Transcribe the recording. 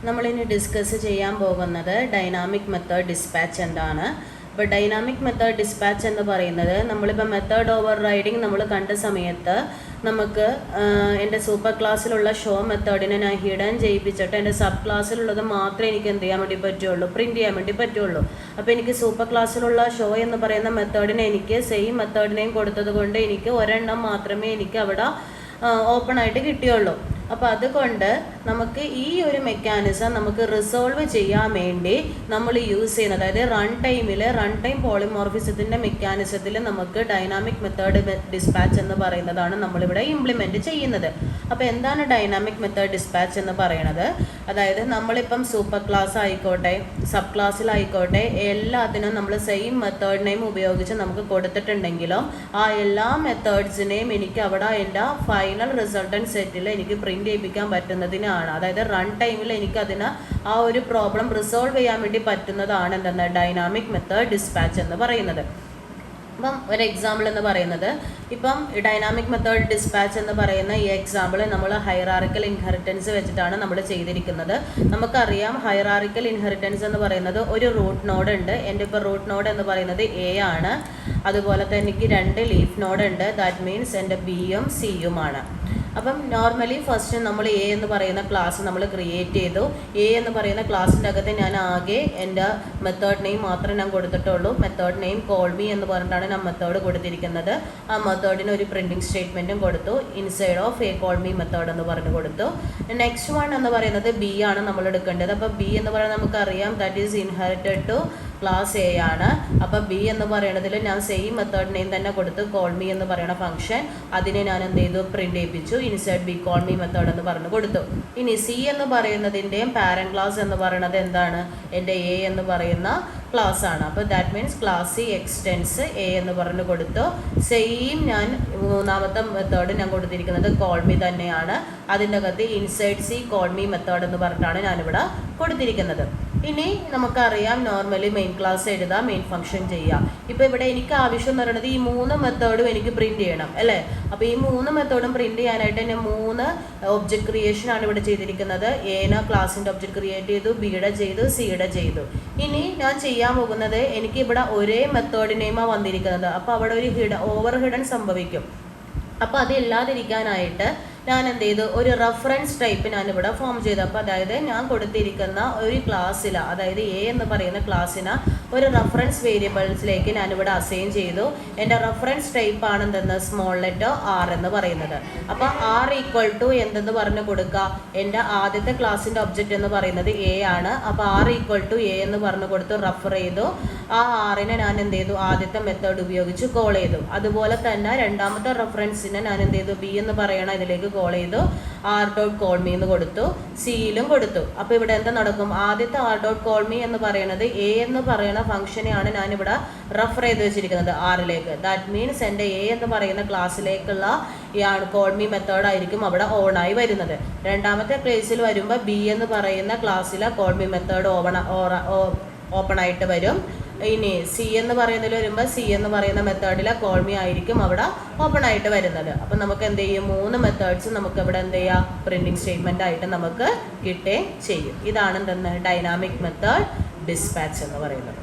നമ്മളിനി ഡിസ്കസ് ചെയ്യാൻ പോകുന്നത് ഡൈനാമിക് മെത്തേഡ് ഡിസ്പാച്ച് എന്താണ്. ഇപ്പോൾ ഡൈനാമിക് മെത്തേഡ് ഡിസ്പാച്ച് എന്ന് പറയുന്നത് നമ്മളിപ്പോൾ മെത്തേഡ് ഓവർ റൈഡിങ് നമ്മൾ കണ്ട സമയത്ത് നമുക്ക് എൻ്റെ സൂപ്പർ ക്ലാസ്സിലുള്ള ഷോ മെത്തേഡിനെ ഞാൻ ഹിഡൻ ചെയ്യിപ്പിച്ചിട്ട് എൻ്റെ സബ് ക്ലാസ്സിലുള്ളത് മാത്രമേ എനിക്ക് എന്ത് ചെയ്യാൻ വേണ്ടി പറ്റുള്ളൂ, പ്രിൻറ്റ് ചെയ്യാൻ വേണ്ടി പറ്റുള്ളൂ. അപ്പോൾ എനിക്ക് സൂപ്പർ ക്ലാസ്സിലുള്ള ഷോ എന്ന് പറയുന്ന മെത്തേഡിനെ എനിക്ക് സെയിം മെത്തേഡിനെയും കൊടുത്തത് കൊണ്ട് എനിക്ക് ഒരെണ്ണം മാത്രമേ എനിക്ക് അവിടെ ഓപ്പൺ ആയിട്ട് കിട്ടിയുള്ളൂ. അപ്പോൾ അതുകൊണ്ട് നമുക്ക് ഈ ഒരു മെക്കാനിസം നമുക്ക് റിസോൾവ് ചെയ്യാൻ വേണ്ടി നമ്മൾ യൂസ് ചെയ്യുന്നത്, അതായത് റൺ ടൈം പോളിമോർഫിസത്തിൻ്റെ മെക്കാനിസത്തിൽ നമുക്ക് ഡൈനാമിക് മെത്തേഡ് ഡിസ്പാച്ച് എന്ന് പറയുന്നതാണ് നമ്മളിവിടെ ഇംപ്ലിമെൻറ്റ് ചെയ്യുന്നത്. അപ്പോൾ എന്താണ് ഡൈനാമിക് മെത്തേഡ് ഡിസ്പാച്ച് എന്ന് പറയുന്നത്? അതായത് നമ്മളിപ്പം സൂപ്പർ ക്ലാസ് ആയിക്കോട്ടെ, സബ് ക്ലാസ്സിലായിക്കോട്ടെ, എല്ലാത്തിനും നമ്മൾ സെയിം മെത്തേഡ് നെയിം ഉപയോഗിച്ച് നമുക്ക് കൊടുത്തിട്ടുണ്ടെങ്കിലും ആ എല്ലാ മെത്തേഡ്സിനെയും എനിക്ക് അവിടെ എൻ്റെ ഫൈനൽ റിസൾട്ടൻറ്റ് സെറ്റിൽ എനിക്ക് പ്രിൻറ്റ് ചെയ്യിപ്പിക്കാൻ പറ്റുന്നതിനാണ്, അതായത് റൺ ടൈമിൽ എനിക്ക് അതിന് ആ ഒരു പ്രോബ്ലം റിസോൾവ് ചെയ്യാൻ വേണ്ടി പറ്റുന്നതാണ് എന്തെന്ന് ഡൈനാമിക് മെത്തേഡ് ഡിസ്പാച്ച് എന്ന് പറയുന്നത്. അപ്പം ഒരു എക്സാമ്പിൾ എന്ന് പറയുന്നത്, ഇപ്പം ഡൈനാമിക് മെത്തേഡ് ഡിസ്പാച്ച് എന്ന് പറയുന്ന ഈ എക്സാമ്പിൾ നമ്മൾ ഹൈറാർക്കിക്കൽ ഇൻഹെറിറ്റൻസ് വെച്ചിട്ടാണ് നമ്മൾ ചെയ്തിരിക്കുന്നത്. നമുക്കറിയാം ഹൈറാർക്കിക്കൽ ഇൻഹെറിറ്റൻസ് എന്ന് പറയുന്നത് ഒരു റൂട്ട് നോഡ് ഉണ്ട്. എൻ്റെ ഇപ്പോൾ റൂട്ട് നോഡ് എന്ന് പറയുന്നത് എ ആണ്. അതുപോലെ തന്നെ എനിക്ക് 2 ലീഫ് നോഡ് ഉണ്ട്. ദാറ്റ് മീൻസ് എൻ്റെ ബിയും സിയുമാണ്. അപ്പം നോർമലി ഫസ്റ്റ് നമ്മൾ എ എന്ന് പറയുന്ന ക്ലാസ് നമ്മൾ ക്രിയേറ്റ് ചെയ്തു. എ എന്ന് പറയുന്ന ക്ലാസ്സിൻ്റെ അകത്ത് ഞാൻ ആകെ എൻ്റെ മെത്തേഡ് നെയിം മാത്രമേ ഞാൻ കൊടുത്തിട്ടുള്ളൂ. മെത്തേഡ് നെയിം കോൾ മീ എന്ന് പറഞ്ഞിട്ടാണ് ഞാൻ മെത്തേഡ് കൊടുത്തിരിക്കുന്നത്. ആ മെത്തേഡിന് ഒരു പ്രിൻറ്റിംഗ് സ്റ്റേറ്റ്മെൻറ്റും കൊടുത്തു. Inside of A call me method എന്ന് പറഞ്ഞ് കൊടുത്തു. നെക്സ്റ്റ് വൺ എന്ന് പറയുന്നത് ബി ആണ് നമ്മൾ എടുക്കേണ്ടത്. അപ്പോൾ ബി എന്ന് പറയുന്നത് നമുക്കറിയാം that is inherited to class A ആണ്. അപ്പോൾ ബി എന്ന് പറയുന്നതിൽ ഞാൻ സെയിം മെത്തേഡ് നെയിം തന്നെ കൊടുത്തു. കോൾ മീ എന്ന് പറയുന്ന ഫംഗ്ഷൻ, അതിനെ ഞാൻ എന്ത് ചെയ്തു, പ്രിൻറ്റ് ചെയ്യിപ്പിച്ചു. Inside B call me method എന്ന് പറഞ്ഞു കൊടുത്തു. ഇനി സി എന്ന് പറയുന്നതിൻ്റെയും പാരന്റ് ക്ലാസ് എന്ന് പറയുന്നത് എന്താണ്, എൻ്റെ എ എന്ന് പറയുന്ന ക്ലാസ് ആണ്. അപ്പോൾ that means class C extends A എന്ന് പറഞ്ഞു കൊടുത്തു. സെയിം ഞാൻ മൂന്നാമത്തെ മെത്തേഡ് ഞാൻ കൊടുത്തിരിക്കുന്നത് കോൾ മീ തന്നെയാണ്. അതിൻ്റെ അകത്ത് inside C call me method എന്ന് പറഞ്ഞിട്ടാണ് ഞാനിവിടെ കൊടുത്തിരിക്കുന്നത്. ഇനി നമുക്കറിയാം നോർമലി മെയിൻ ക്ലാസ് എഴുതാം, മെയിൻ ഫംഗ്ഷൻ ചെയ്യാം. ഇപ്പോൾ ഇവിടെ എനിക്ക് ആവശ്യം എന്ന് പറയുന്നത് ഈ 3 മെത്തേഡും എനിക്ക് പ്രിൻറ്റ് ചെയ്യണം അല്ലേ. അപ്പോൾ ഈ 3 മെത്തേഡും പ്രിൻറ്റ് ചെയ്യാനായിട്ട് ഞാൻ 3 ഒബ്ജക്റ്റ് ക്രിയേഷൻ ആണ് ഇവിടെ ചെയ്തിരിക്കുന്നത്. എന ക്ലാസിൻ്റെ ഒബ്ജക്റ്റ് ക്രിയേറ്റ് ചെയ്തു, ബിയുടെ ചെയ്തു, സിയുടെ ചെയ്തു. ഇനി ഞാൻ ചെയ്യാൻ പോകുന്നത്, എനിക്ക് ഇവിടെ ഒരേ മെത്തേഡിനെയുമാണ് വന്നിരിക്കുന്നത്. അപ്പോൾ അവിടെ ഒരു ഓവർ ഹിഡൻ സംഭവിക്കും. അപ്പോൾ അത് ഇല്ലാതിരിക്കാനായിട്ട് ഞാൻ എന്ത് ചെയ്തു, ഒരു റെഫറൻസ് ടൈപ്പ് ഞാനിവിടെ ഫോം ചെയ്തു. അപ്പോൾ അതായത് ഞാൻ കൊടുത്തിരിക്കുന്ന ഒരു ക്ലാസ്സിൽ, അതായത് എ എന്ന് പറയുന്ന ക്ലാസ്സിന് ഒരു റെഫറൻസ് വേരിയബിൾസിലേക്ക് ഞാനിവിടെ അസൈൻ ചെയ്തു. എൻ്റെ റെഫറൻസ് ടൈപ്പ് ആണ് എന്തെന്ന്, സ്മോൾ ലെറ്റർ ആർ എന്ന് പറയുന്നത്. അപ്പോൾ ആർ ഈക്വൽ ടു എന്തെന്ന് പറഞ്ഞു കൊടുക്കുക, എൻ്റെ ആദ്യത്തെ ക്ലാസ്സിൻ്റെ ഒബ്ജക്റ്റ് എന്ന് പറയുന്നത് എ ആണ്. അപ്പോൾ ആർ ഈക്വൽ ടു എ എന്ന് പറഞ്ഞു കൊടുത്തു, റെഫർ ചെയ്തു. ആ ആറിനെ ഞാൻ എന്ത് ചെയ്തു, ആദ്യത്തെ മെത്തേഡ് ഉപയോഗിച്ച് കോൾ ചെയ്തു. അതുപോലെ തന്നെ രണ്ടാമത്തെ റെഫറൻസിനെ ഞാൻ എന്ത് ചെയ്തു, ബി എന്ന് പറയണ ഇതിലേക്ക് കോൾ ചെയ്തു. ആർ ഡോട്ട് കോൾ മീ എന്ന് കൊടുത്തു, സിയിലും കൊടുത്തു. അപ്പോൾ ഇവിടെ എന്താ നടക്കും, ആദ്യത്തെ ആർ ഡോട്ട് കോൾ മീ എന്ന് പറയുന്നത് എ എന്ന് പറയുന്ന ഫംഗ്ഷനെയാണ് ഞാനിവിടെ റെഫർ ചെയ്ത് വെച്ചിരിക്കുന്നത് ആറിലേക്ക്. ദാറ്റ് മീൻസ് എൻ്റെ എ എന്ന് പറയുന്ന ക്ലാസ്സിലേക്കുള്ള ഈ കോൾ മീ മെത്തേഡ് ആയിരിക്കും അവിടെ ഓണായി വരുന്നത്. രണ്ടാമത്തെ കേസിൽ വരുമ്പോൾ ബി എന്ന് പറയുന്ന ക്ലാസ്സിലെ കോൾ മീ മെത്തേഡ് ഓപ്പൺ ആയിട്ട് വരും. ഇനി സി എന്ന് പറയുന്നതിൽ വരുമ്പോൾ സി എന്ന് പറയുന്ന മെത്തേഡിലെ കോൾ മീ ആയിരിക്കും അവിടെ ഓപ്പൺ ആയിട്ട് വരുന്നത്. അപ്പം നമുക്ക് എന്ത് ചെയ്യും, 3 മെത്തേഡ്സ് നമുക്ക് ഇവിടെ എന്ത് ചെയ്യാം, പ്രിൻറ്റിംഗ് സ്റ്റേറ്റ്മെൻ്റ് ആയിട്ട് നമുക്ക് കിട്ടുകയും ചെയ്യും. ഇതാണ് എന്തെന്ന് ഡൈനാമിക് മെത്തേഡ് ഡിസ്പാച്ച് എന്ന് പറയുന്നത്.